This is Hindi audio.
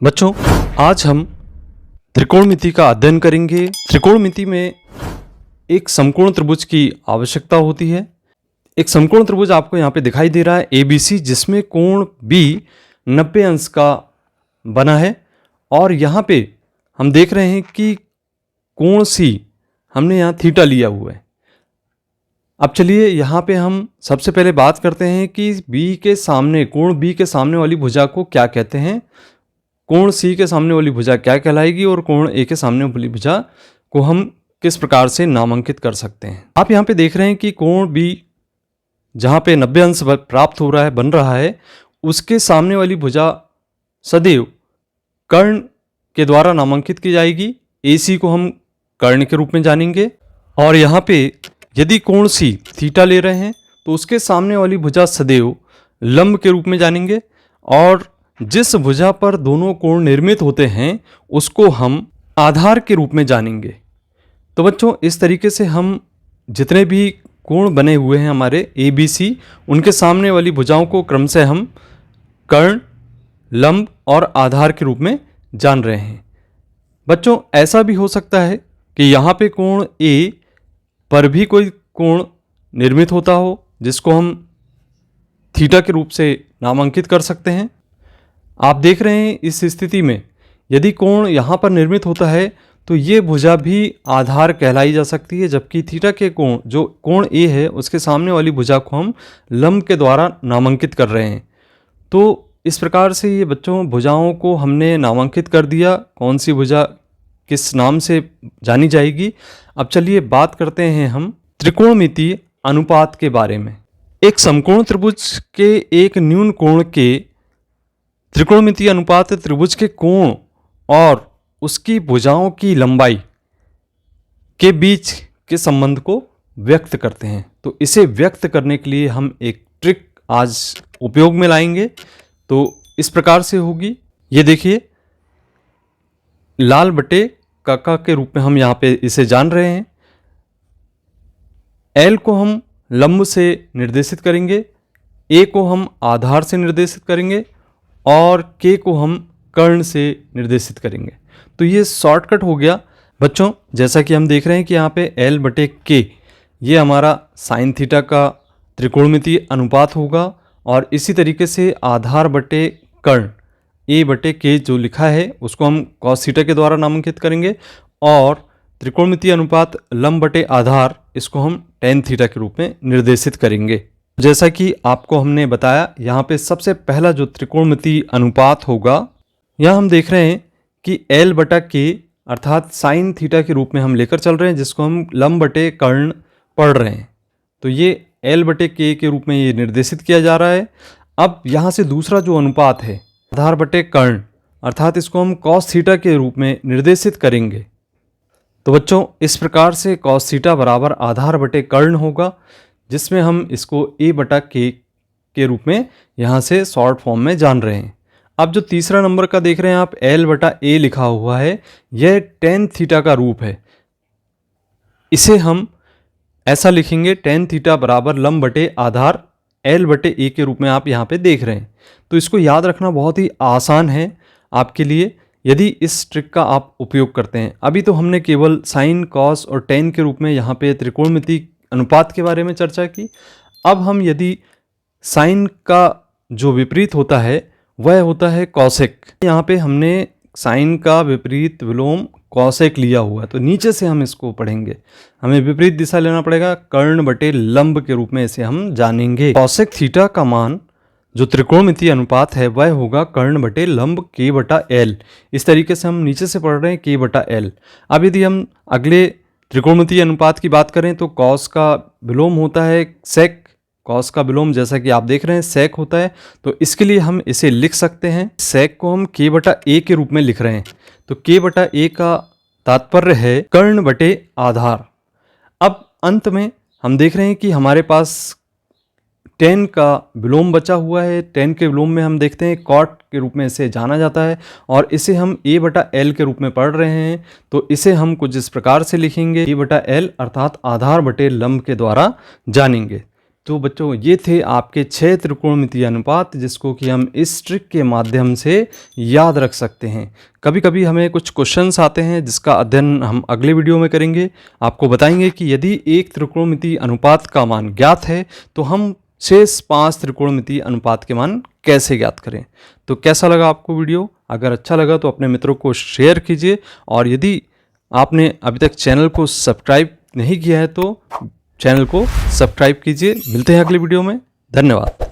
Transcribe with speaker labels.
Speaker 1: बच्चों, आज हम त्रिकोणमिति का अध्ययन करेंगे। त्रिकोणमिति में एक समकोण त्रिभुज की आवश्यकता होती है। एक समकोण त्रिभुज आपको यहाँ पे दिखाई दे रहा है ABC, जिसमें कोण B 90 अंश का बना है और यहाँ पे हम देख रहे हैं कि कोण C हमने यहाँ थीटा लिया हुआ है। अब चलिए यहाँ पे हम सबसे पहले बात करते हैं कि B के सामने, कोण B के सामने वाली भुजा को क्या कहते हैं, कोण C के सामने वाली भुजा क्या कहलाएगी और कोण A के सामने वाली भुजा को हम किस प्रकार से नामांकित कर सकते हैं। आप यहाँ पे देख रहे हैं कि कोण B जहाँ पे 90 अंश प्राप्त हो रहा है, बन रहा है, उसके सामने वाली भुजा सदैव कर्ण के द्वारा नामांकित की जाएगी। AC को हम कर्ण के रूप में जानेंगे। और यहाँ पे यदि कोण C थीटा ले रहे हैं तो उसके सामने वाली भुजा सदैव लंब के रूप में जानेंगे और जिस भुजा पर दोनों कोण निर्मित होते हैं उसको हम आधार के रूप में जानेंगे। तो बच्चों, इस तरीके से हम जितने भी कोण बने हुए हैं हमारे ABC, उनके सामने वाली भुजाओं को क्रमशः हम कर्ण, लंब और आधार के रूप में जान रहे हैं। बच्चों, ऐसा भी हो सकता है कि यहाँ पे कोण A पर भी कोई कोण निर्मित होता हो जिसको हम थीटा के रूप से नामांकित कर सकते हैं। आप देख रहे हैं इस स्थिति में यदि कोण यहाँ पर निर्मित होता है तो ये भुजा भी आधार कहलाई जा सकती है, जबकि थीटा के कोण, जो कोण A है, उसके सामने वाली भुजा को हम लंब के द्वारा नामांकित कर रहे हैं। तो इस प्रकार से ये बच्चों भुजाओं को हमने नामांकित कर दिया, कौन सी भुजा किस नाम से जानी जाएगी। अब चलिए बात करते हैं हम त्रिकोणमितीय अनुपात के बारे में। एक समकोण त्रिभुज के एक न्यून कोण के त्रिकोणमितीय अनुपात त्रिभुज के कोण और उसकी भुजाओं की लंबाई के बीच के संबंध को व्यक्त करते हैं। तो इसे व्यक्त करने के लिए हम एक ट्रिक आज उपयोग में लाएंगे। तो इस प्रकार से होगी, ये देखिए, लाल बटे काका के रूप में हम यहाँ पे इसे जान रहे हैं। L को हम लंब से निर्देशित करेंगे, A को हम आधार से निर्देशित करेंगे और K को हम कर्ण से निर्देशित करेंगे। तो ये शॉर्टकट हो गया। बच्चों, जैसा कि हम देख रहे हैं कि यहाँ पे L बटे K ये हमारा साइन थीटा का त्रिकोणमितीय अनुपात होगा और इसी तरीके से आधार बटे कर्ण A बटे K जो लिखा है उसको हम कॉस थीटा के द्वारा नामांकित करेंगे और त्रिकोणमितीय अनुपात लंब बटे आधार, इसको हम टेन थीटा के रूप में निर्देशित करेंगे। जैसा कि आपको हमने बताया, यहाँ पे सबसे पहला जो त्रिकोणमितीय अनुपात होगा, यहाँ हम देख रहे हैं कि L बटा K अर्थात साइन थीटा के रूप में हम लेकर चल रहे हैं, जिसको हम लंब बटे कर्ण पढ़ रहे हैं। तो ये L बटे K के रूप में ये निर्देशित किया जा रहा है। अब यहाँ से दूसरा जो अनुपात है आधार बटे कर्ण, अर्थात इसको हम कॉस थीटा के रूप में निर्देशित करेंगे। तो बच्चों, इस प्रकार से कॉस थीटा बराबर आधार बटे कर्ण होगा, जिसमें हम इसको A बटा K के रूप में यहाँ से शॉर्ट फॉर्म में जान रहे हैं। अब जो तीसरा नंबर का देख रहे हैं आप, L बटा A लिखा हुआ है, यह टेन थीटा का रूप है। इसे हम ऐसा लिखेंगे, टेन थीटा बराबर लंब बटे आधार L बटे A के रूप में आप यहाँ पे देख रहे हैं। तो इसको याद रखना बहुत ही आसान है आपके लिए यदि इस ट्रिक का आप उपयोग करते हैं। अभी तो हमने केवल साइन, कॉस और टेन के रूप में यहाँ पे त्रिकोणमितीय अनुपात के बारे में चर्चा की। अब हम यदि साइन का जो विपरीत होता है वह होता है कॉसेक, यहाँ पे हमने साइन का विपरीत विलोम कॉसेक लिया हुआ है, तो नीचे से हम इसको पढ़ेंगे, हमें विपरीत दिशा लेना पड़ेगा, कर्ण बटे लंब के रूप में इसे हम जानेंगे। कॉसेक थीटा का मान जो त्रिकोणमितीय अनुपात है वह होगा कर्ण बटे लंब K बटा L। इस तरीके से हम नीचे से पढ़ रहे हैं K बटा L। अब यदि हम अगले त्रिकोणमितीय अनुपात की बात करें तो कॉस का विलोम होता है सेक, कॉस का विलोम जैसा कि आप देख रहे हैं सेक होता है। तो इसके लिए हम इसे लिख सकते हैं, सेक को हम K बटा A के रूप में लिख रहे हैं। तो K बटा A का तात्पर्य है कर्ण बटे आधार। अब अंत में हम देख रहे हैं कि हमारे पास टेन का विलोम बचा हुआ है। टेन के विलोम में हम देखते हैं कॉट के रूप में इसे जाना जाता है और इसे हम A बटा L के रूप में पढ़ रहे हैं। तो इसे हम कुछ इस प्रकार से लिखेंगे, A बटा L अर्थात आधार बटे लंब के द्वारा जानेंगे। तो बच्चों ये थे आपके 6 त्रिकोणमितीय अनुपात जिसको कि हम इस ट्रिक के माध्यम से याद रख सकते हैं। कभी कभी हमें कुछ क्वेश्चंस आते हैं जिसका अध्ययन हम अगले वीडियो में करेंगे। आपको बताएंगे कि यदि एक त्रिकोणमितीय अनुपात का मान ज्ञात है तो हम शेष 5 त्रिकोणमितीय अनुपात के मान कैसे ज्ञात करें। तो कैसा लगा आपको वीडियो? अगर अच्छा लगा तो अपने मित्रों को शेयर कीजिए, और यदि आपने अभी तक चैनल को सब्सक्राइब नहीं किया है तो चैनल को सब्सक्राइब कीजिए। मिलते हैं अगली वीडियो में। धन्यवाद।